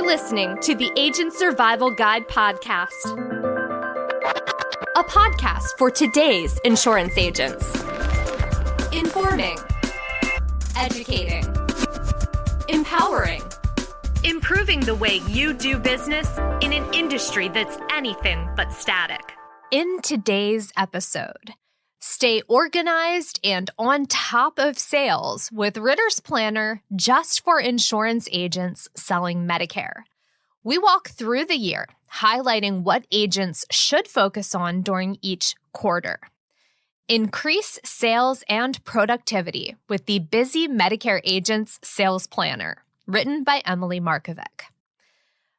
listening to the Agent Survival Guide podcast, a podcast for today's insurance agents. Informing, educating, empowering, improving the way you do business in an industry that's anything but static. In today's episode, stay organized and on top of sales with Ritter's Planner just for insurance agents selling Medicare. We walk through the year, highlighting what agents should focus on during each quarter. Increase sales and productivity with the Busy Medicare Agents Sales Planner, written by Emily Markovic.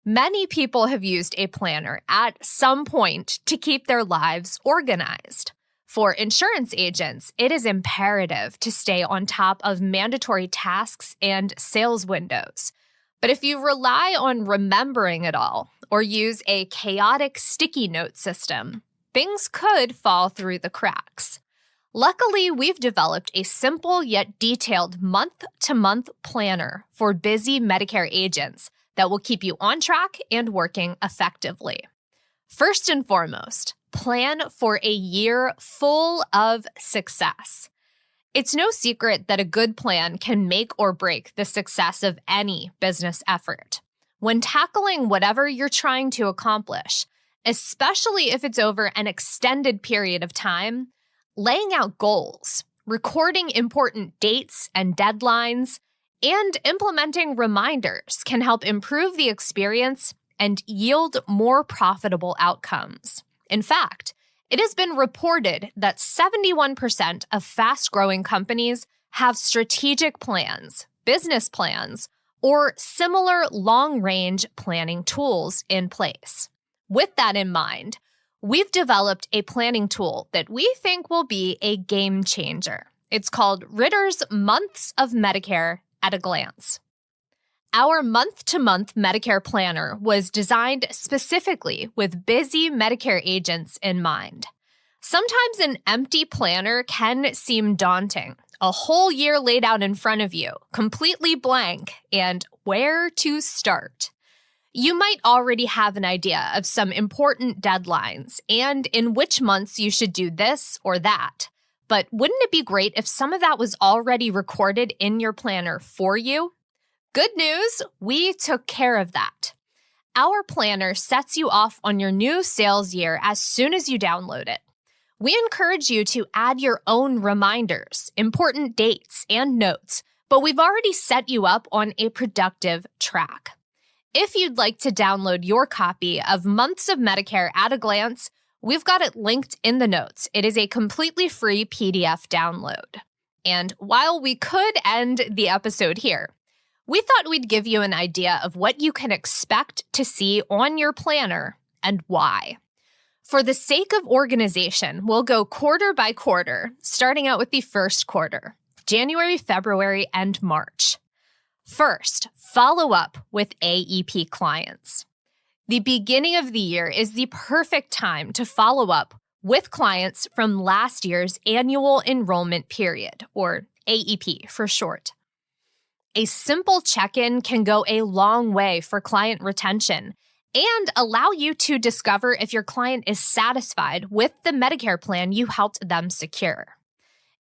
Many people have used a planner at some point to keep their lives organized. For insurance agents, it is imperative to stay on top of mandatory tasks and sales windows. But if you rely on remembering it all or use a chaotic sticky note system, things could fall through the cracks. Luckily, we've developed a simple yet detailed month-to-month planner for busy Medicare agents that will keep you on track and working effectively. First and foremost, plan for a year full of success. It's no secret that a good plan can make or break the success of any business effort. When tackling whatever you're trying to accomplish, especially if it's over an extended period of time, laying out goals, recording important dates and deadlines, and implementing reminders can help improve the experience and yield more profitable outcomes. In fact, it has been reported that 71% of fast-growing companies have strategic plans, business plans, or similar long-range planning tools in place. With that in mind, we've developed a planning tool that we think will be a game changer. It's called Ritter's Months of Medicare at a Glance. Our month-to-month Medicare planner was designed specifically with busy Medicare agents in mind. Sometimes an empty planner can seem daunting. A whole year laid out in front of you, completely blank, and where to start. You might already have an idea of some important deadlines and in which months you should do this or that. But wouldn't it be great if some of that was already recorded in your planner for you? Good news, we took care of that. Our planner sets you off on your new sales year as soon as you download it. We encourage you to add your own reminders, important dates, and notes, but we've already set you up on a productive track. If you'd like to download your copy of Months of Medicare at a Glance, we've got it linked in the notes. It is a completely free PDF download. And while we could end the episode here, we thought we'd give you an idea of what you can expect to see on your planner and why. For the sake of organization, we'll go quarter by quarter, starting out with the first quarter, January, February, and March. First, follow up with AEP clients. The beginning of the year is the perfect time to follow up with clients from last year's annual enrollment period, or AEP for short. A simple check-in can go a long way for client retention and allow you to discover if your client is satisfied with the Medicare plan you helped them secure.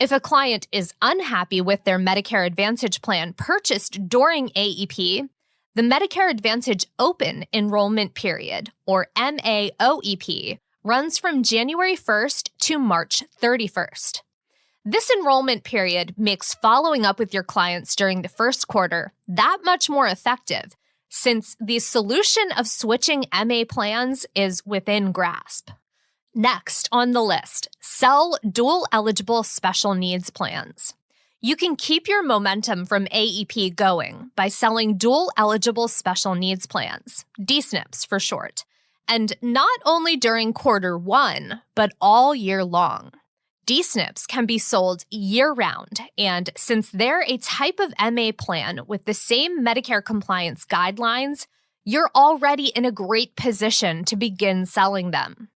If a client is unhappy with their Medicare Advantage plan purchased during AEP, the Medicare Advantage Open Enrollment Period, or MAOEP, runs from January 1st to March 31st. This enrollment period makes following up with your clients during the first quarter that much more effective, since the solution of switching MA plans is within grasp. Next on the list, sell dual-eligible special needs plans. You can keep your momentum from AEP going by selling dual-eligible special needs plans, DSNPs for short, and not only during quarter one, but all year long. DSNPs can be sold year-round, and since they're a type of MA plan with the same Medicare compliance guidelines, you're already in a great position to begin selling them.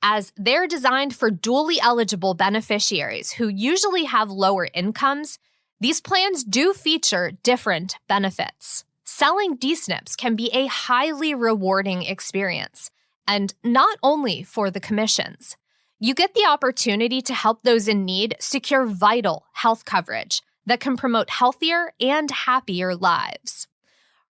As they're designed for dually eligible beneficiaries who usually have lower incomes, these plans do feature different benefits. Selling D-SNPs can be a highly rewarding experience, and not only for the commissions. You get the opportunity to help those in need secure vital health coverage that can promote healthier and happier lives.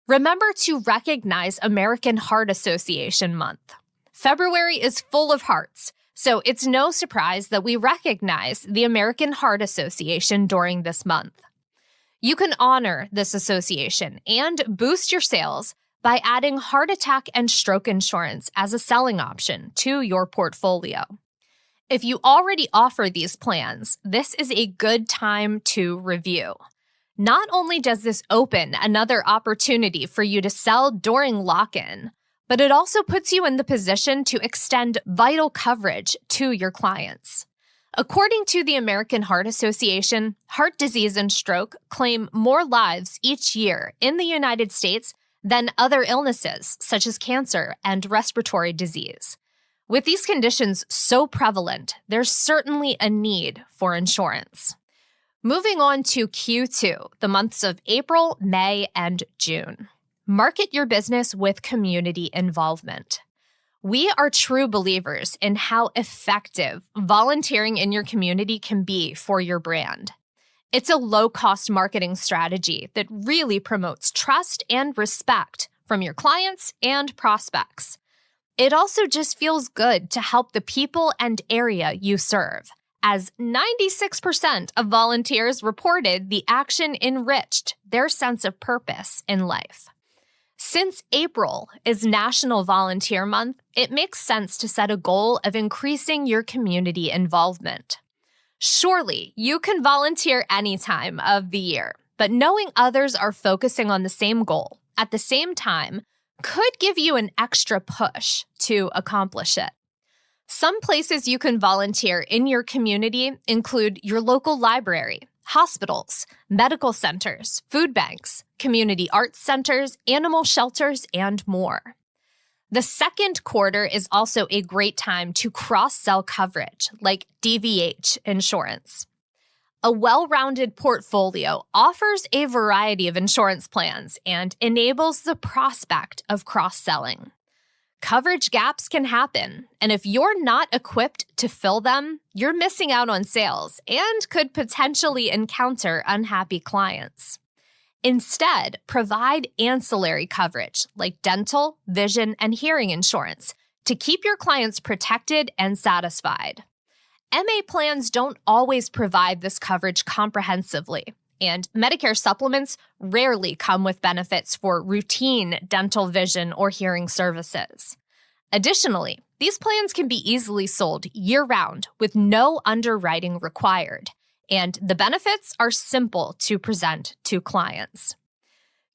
Remember to recognize American Heart Association Month. February is full of hearts, so it's no surprise that we recognize the American Heart Association during this month. You can honor this association and boost your sales by adding heart attack and stroke insurance as a selling option to your portfolio. If you already offer these plans, this is a good time to review. Not only does this open another opportunity for you to sell during lock-in, but it also puts you in the position to extend vital coverage to your clients. According to the American Heart Association, heart disease and stroke claim more lives each year in the United States than other illnesses such as cancer and respiratory disease. With these conditions so prevalent, there's certainly a need for insurance. Moving on to Q2, the months of April, May, and June. Market your business with community involvement. We are true believers in how effective volunteering in your community can be for your brand. It's a low-cost marketing strategy that really promotes trust and respect from your clients and prospects. It also just feels good to help the people and area you serve, as 96% of volunteers reported the action enriched their sense of purpose in life. Since April is National Volunteer Month, it makes sense to set a goal of increasing your community involvement. Surely, you can volunteer any time of the year, but knowing others are focusing on the same goal at the same time could give you an extra push to accomplish it. Some places you can volunteer in your community include your local library, hospitals, medical centers, food banks, community arts centers, animal shelters, and more. The second quarter is also a great time to cross-sell coverage like DVH insurance. A well-rounded portfolio offers a variety of insurance plans and enables the prospect of cross-selling. Coverage gaps can happen, and if you're not equipped to fill them, you're missing out on sales and could potentially encounter unhappy clients. Instead, provide ancillary coverage like dental, vision, and hearing insurance to keep your clients protected and satisfied. MA plans don't always provide this coverage comprehensively, and Medicare supplements rarely come with benefits for routine dental, vision, or hearing services. Additionally, these plans can be easily sold year-round with no underwriting required, and the benefits are simple to present to clients.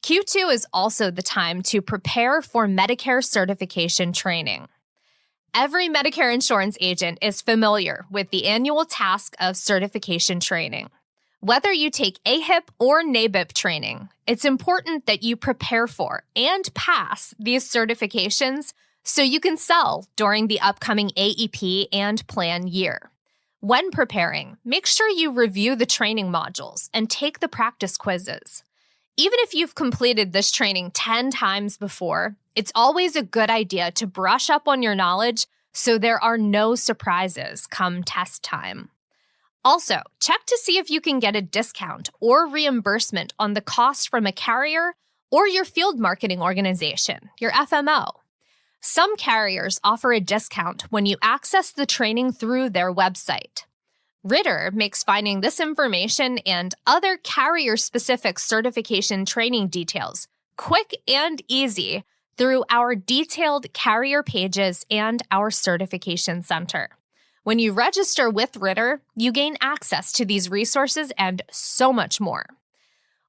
Q2 is also the time to prepare for Medicare certification training. Every Medicare insurance agent is familiar with the annual task of certification training. Whether you take AHIP or NABIP training, it's important that you prepare for and pass these certifications so you can sell during the upcoming AEP and plan year. When preparing, make sure you review the training modules and take the practice quizzes. Even if you've completed this training 10 times before, it's always a good idea to brush up on your knowledge so there are no surprises come test time. Also, check to see if you can get a discount or reimbursement on the cost from a carrier or your field marketing organization, your FMO. Some carriers offer a discount when you access the training through their website. Ritter makes finding this information and other carrier-specific certification training details quick and easy through our detailed carrier pages and our certification center. When you register with Ritter, you gain access to these resources and so much more.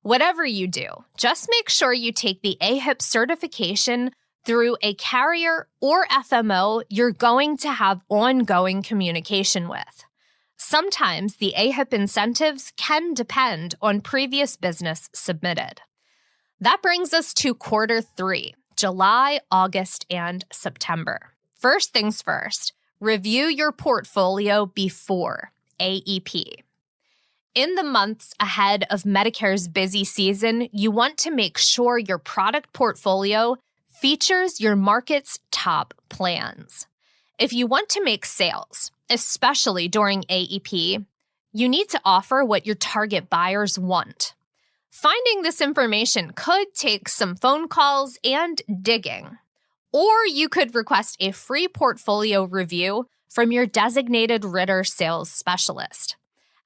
Whatever you do, just make sure you take the AHIP certification through a carrier or FMO you're going to have ongoing communication with. Sometimes the AHIP incentives can depend on previous business submitted. That brings us to quarter 3, July, August, and September. First things first, review your portfolio before AEP. In the months ahead of Medicare's busy season, you want to make sure your product portfolio features your market's top plans. If you want to make sales, especially during AEP, you need to offer what your target buyers want. Finding this information could take some phone calls and digging. Or you could request a free portfolio review from your designated Ritter sales specialist.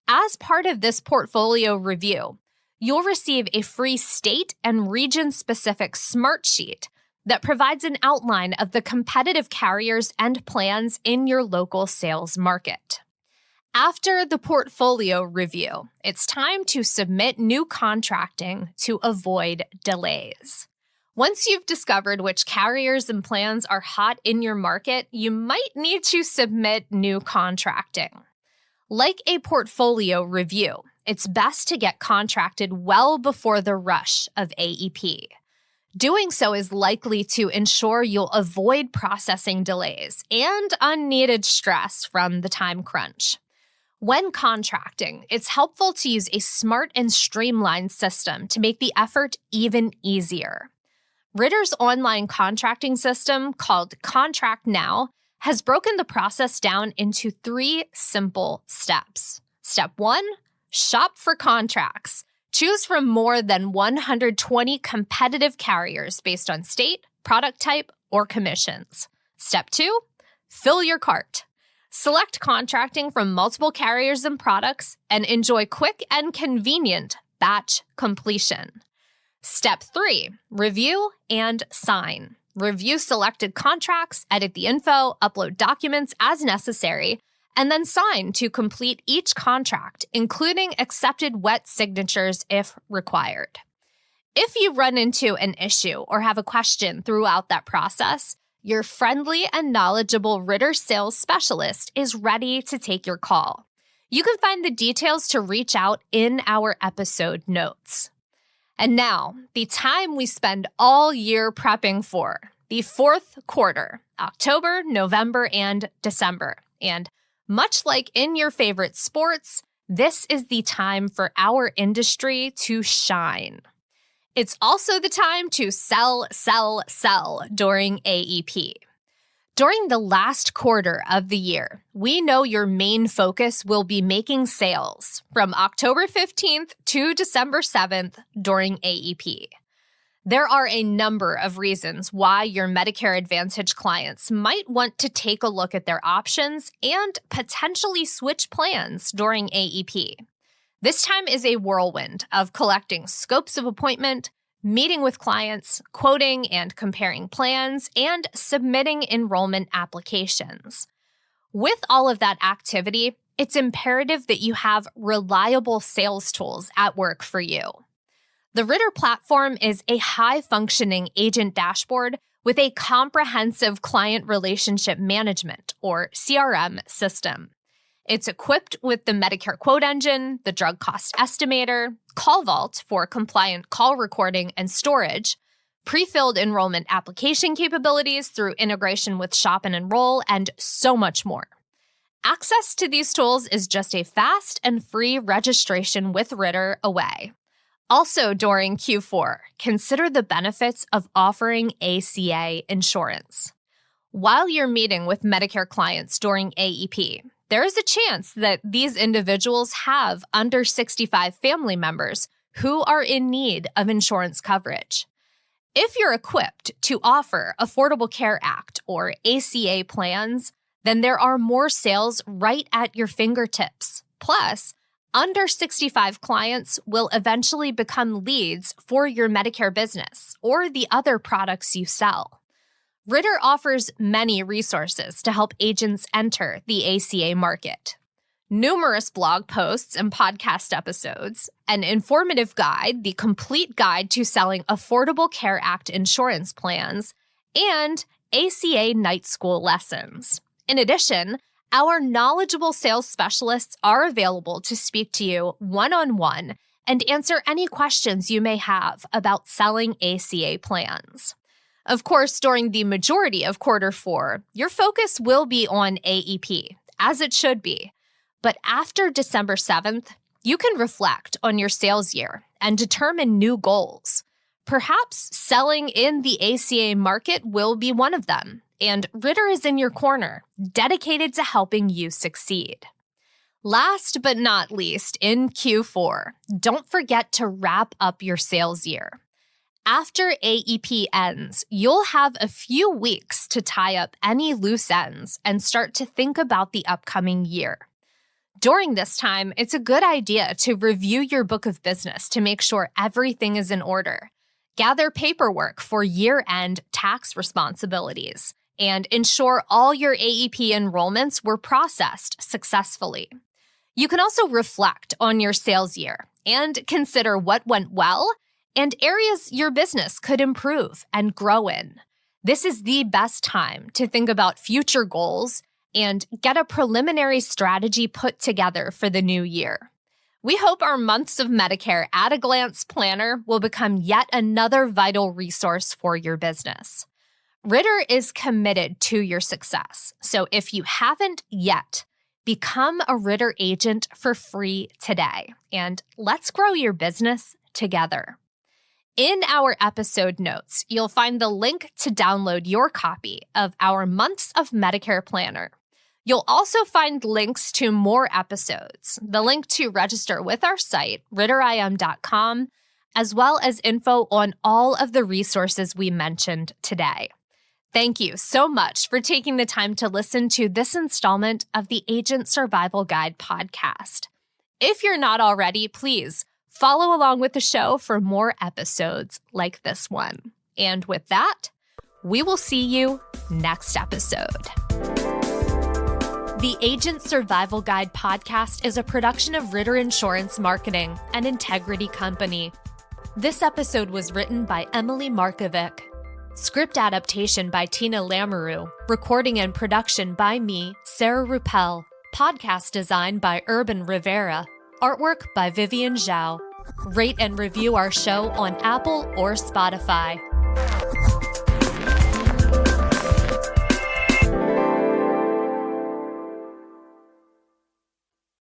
As part of this portfolio review, you'll receive a free state and region-specific smart sheet that provides an outline of the competitive carriers and plans in your local sales market. After the portfolio review, it's time to submit new contracting to avoid delays. Once you've discovered which carriers and plans are hot in your market, you might need to submit new contracting. Like a portfolio review, it's best to get contracted well before the rush of AEP. Doing so is likely to ensure you'll avoid processing delays and unneeded stress from the time crunch. When contracting, it's helpful to use a smart and streamlined system to make the effort even easier. Ritter's online contracting system, called Contract Now, has broken the process down into 3 simple steps. Step 1, shop for contracts. Choose from more than 120 competitive carriers based on state, product type, or commissions. Step 2, fill your cart. Select contracting from multiple carriers and products and enjoy quick and convenient batch completion. Step 3, review and sign. Review selected contracts, edit the info, upload documents as necessary, and then sign to complete each contract, including accepted wet signatures if required. If you run into an issue or have a question throughout that process, your friendly and knowledgeable Ritter sales specialist is ready to take your call. You can find the details to reach out in our episode notes. And now, the time we spend all year prepping for, the fourth quarter, October, November, and December. And much like in your favorite sports, this is the time for our industry to shine. It's also the time to sell, sell, sell during AEP. During the last quarter of the year, we know your main focus will be making sales from October 15th to December 7th during AEP. There are a number of reasons why your Medicare Advantage clients might want to take a look at their options and potentially switch plans during AEP. This time is a whirlwind of collecting scopes of appointment, meeting with clients, quoting and comparing plans, and submitting enrollment applications. With all of that activity, it's imperative that you have reliable sales tools at work for you. The Ritter platform is a high-functioning agent dashboard with a comprehensive client relationship management, or CRM, system. It's equipped with the Medicare quote engine, the drug cost estimator, Call Vault for compliant call recording and storage, pre-filled enrollment application capabilities through integration with Shop and Enroll, and so much more. Access to these tools is just a fast and free registration with Ritter away. Also, during Q4, consider the benefits of offering ACA insurance. While you're meeting with Medicare clients during AEP, there is a chance that these individuals have under 65 family members who are in need of insurance coverage. If you're equipped to offer Affordable Care Act or ACA plans, then there are more sales right at your fingertips. Plus, under 65 clients will eventually become leads for your Medicare business or the other products you sell. Ritter offers many resources to help agents enter the ACA market. Numerous blog posts and podcast episodes, an informative guide, the complete guide to selling Affordable Care Act insurance plans, and ACA night school lessons. In addition, our knowledgeable sales specialists are available to speak to you one-on-one and answer any questions you may have about selling ACA plans. Of course, during the majority of Q4, your focus will be on AEP, as it should be. But after December 7th, you can reflect on your sales year and determine new goals. Perhaps selling in the ACA market will be one of them, and Ritter is in your corner, dedicated to helping you succeed. Last but not least, in Q4, don't forget to wrap up your sales year. After AEP ends, you'll have a few weeks to tie up any loose ends and start to think about the upcoming year. During this time, it's a good idea to review your book of business to make sure everything is in order. Gather paperwork for year-end tax responsibilities, and ensure all your AEP enrollments were processed successfully. You can also reflect on your sales year and consider what went well and areas your business could improve and grow in. This is the best time to think about future goals and get a preliminary strategy put together for the new year. We hope our Months of Medicare at-a-glance planner will become yet another vital resource for your business. Ritter is committed to your success, so if you haven't yet, become a Ritter agent for free today, and let's grow your business together. In our episode notes, you'll find the link to download your copy of our Months of Medicare planner. You'll also find links to more episodes, the link to register with our site, ritterim.com, as well as info on all of the resources we mentioned today. Thank you so much for taking the time to listen to this installment of the Agent Survival Guide podcast. If you're not already, please follow along with the show for more episodes like this one. And with that, we will see you next episode. The Agent Survival Guide podcast is a production of Ritter Insurance Marketing, an integrity company. This episode was written by Emily Markovic. Script adaptation by Tina Lamoureux. Recording and production by me, Sarah Ruppel. Podcast design by Urban Rivera. Artwork by Vivian Zhao. Rate and review our show on Apple or Spotify.